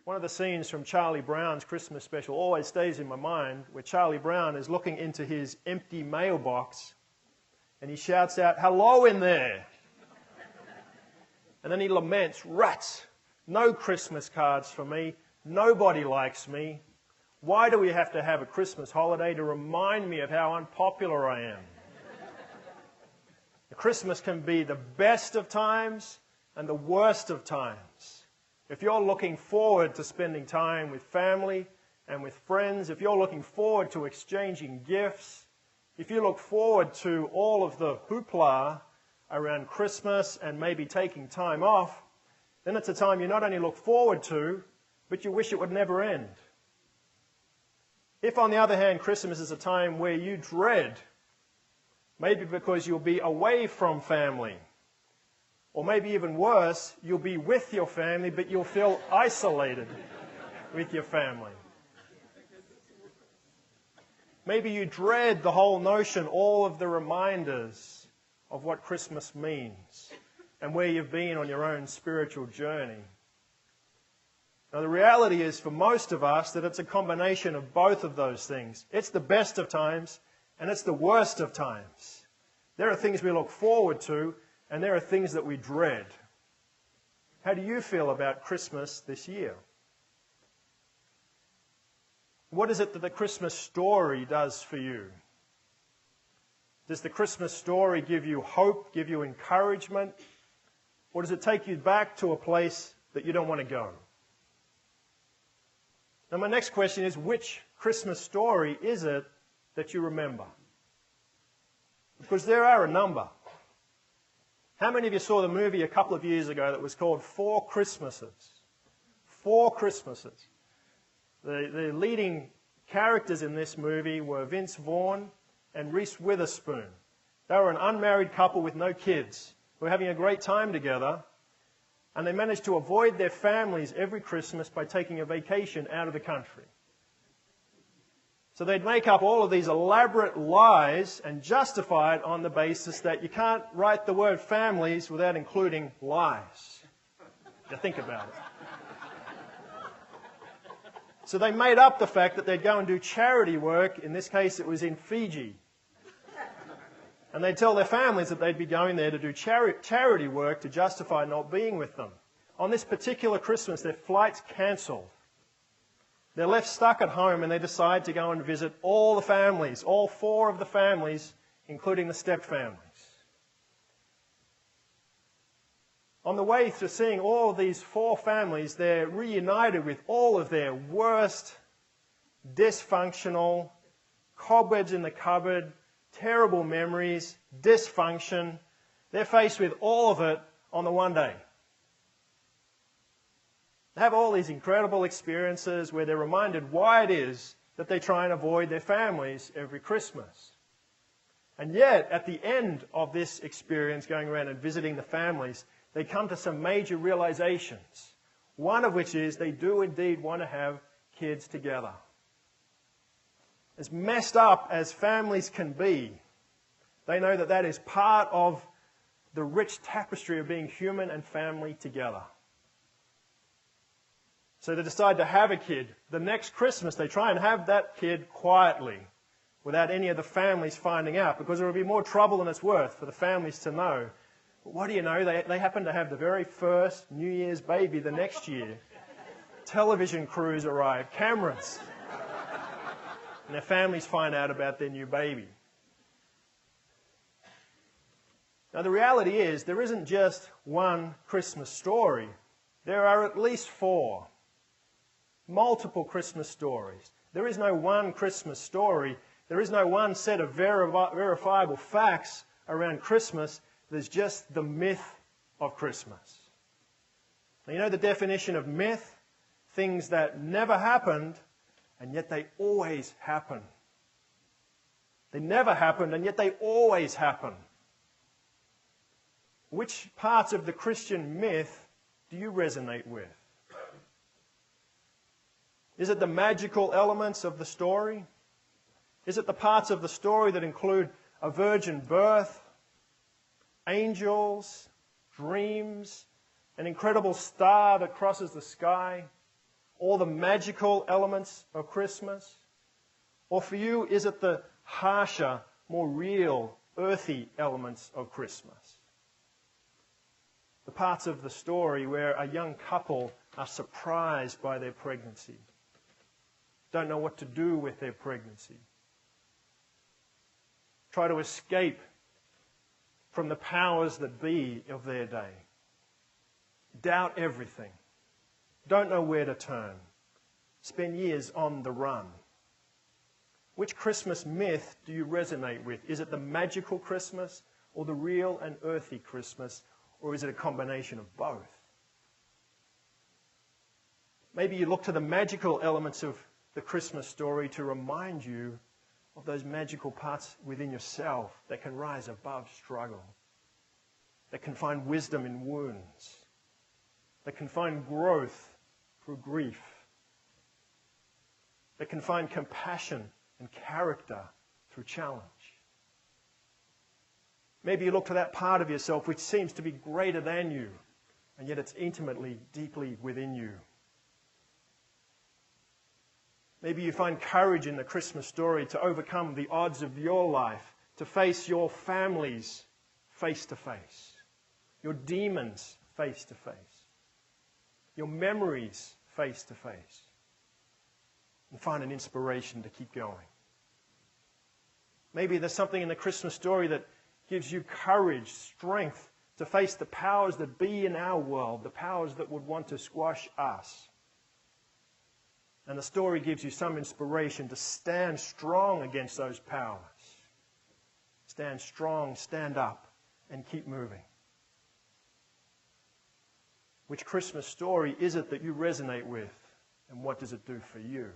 One of the scenes from Charlie Brown's Christmas special always stays in my mind, where Charlie Brown is looking into his empty mailbox and he shouts out, "Hello in there!" And then he laments, "Rats, no Christmas cards for me, nobody likes me. Why do we have to have a Christmas holiday to remind me of how unpopular I am?" Christmas can be the best of times and the worst of times. If you're looking forward to spending time with family and with friends, if you're looking forward to exchanging gifts, if you look forward to all of the hoopla around Christmas and maybe taking time off, then it's a time you not only look forward to, but you wish it would never end. If, on the other hand, Christmas is a time where you dread, maybe because you'll be away from family, or maybe even worse, you'll be with your family, but you'll feel isolated with your family. Maybe you dread the whole notion, all of the reminders of what Christmas means and where you've been on your own spiritual journey. Now, the reality is for most of us that it's a combination of both of those things. It's the best of times and it's the worst of times. There are things we look forward to and there are things that we dread. How do you feel about Christmas this year? What is it that the Christmas story does for you? Does the Christmas story give you hope, give you encouragement? Or does it take you back to a place that you don't want to go? Now, my next question is, which Christmas story is it that you remember? Because there are a number. How many of you saw the movie a couple of years ago that was called 4 Christmases? 4 Christmases. The leading characters in this movie were Vince Vaughn and Reese Witherspoon. They were an unmarried couple with no kids who were having a great time together, and they managed to avoid their families every Christmas by taking a vacation out of the country. So they'd make up all of these elaborate lies and justify it on the basis that you can't write the word families without including lies. You think about it. So they made up the fact that they'd go and do charity work. In this case, it was in Fiji. And they'd tell their families that they'd be going there to do charity work to justify not being with them. On this particular Christmas, their flight's cancelled. They're left stuck at home and they decide to go and visit all the families, all 4 of the families, including the stepfamilies. On the way to seeing all of these 4 families, they're reunited with all of their worst, dysfunctional, cobwebs in the cupboard, terrible memories, dysfunction. They're faced with all of it on the one day. They have all these incredible experiences where they're reminded why it is that they try and avoid their families every Christmas. And yet, at the end of this experience, going around and visiting the families, they come to some major realizations. One of which is they do indeed want to have kids together. As messed up as families can be, they know that that is part of the rich tapestry of being human and family together. So they decide to have a kid. The next Christmas, they try and have that kid quietly, without any of the families finding out, because it would be more trouble than it's worth for the families to know. But what do you know? They happen to have the very first New Year's baby the next year. Television crews arrive, cameras. And their families find out about their new baby. Now the reality is, there isn't just one Christmas story. There are at least 4. Multiple Christmas stories. There is no one Christmas story. There is no one set of verifiable facts around Christmas. There's just the myth of Christmas. Now, you know the definition of myth? Things that never happened, and yet they always happen. They never happened, and yet they always happen. Which parts of the Christian myth do you resonate with? Is it the magical elements of the story? Is it the parts of the story that include a virgin birth, angels, dreams, an incredible star that crosses the sky? all the magical elements of Christmas? Or for you, is it the harsher, more real, earthy elements of Christmas? The parts of the story where a young couple are surprised by their pregnancy, don't know what to do with their pregnancy, try to escape from the powers that be of their day, doubt everything, don't know where to turn, spend years on the run. Which Christmas myth do you resonate with? Is it the magical Christmas or the real and earthy Christmas, or is it a combination of both? Maybe you look to the magical elements of the Christmas story to remind you of those magical parts within yourself that can rise above struggle, that can find wisdom in wounds, that can find growth through grief, that can find compassion and character through challenge. Maybe you look to that part of yourself which seems to be greater than you, and yet it's intimately, deeply within you. Maybe you find courage in the Christmas story to overcome the odds of your life, to face your families face to face, your demons face to face, your memories face to face, and find an inspiration to keep going. Maybe there's something in the Christmas story that gives you courage, strength to face the powers that be in our world, the powers that would want to squash us. And the story gives you some inspiration to stand strong against those powers. Stand strong, stand up, and keep moving. Which Christmas story is it that you resonate with, and what does it do for you?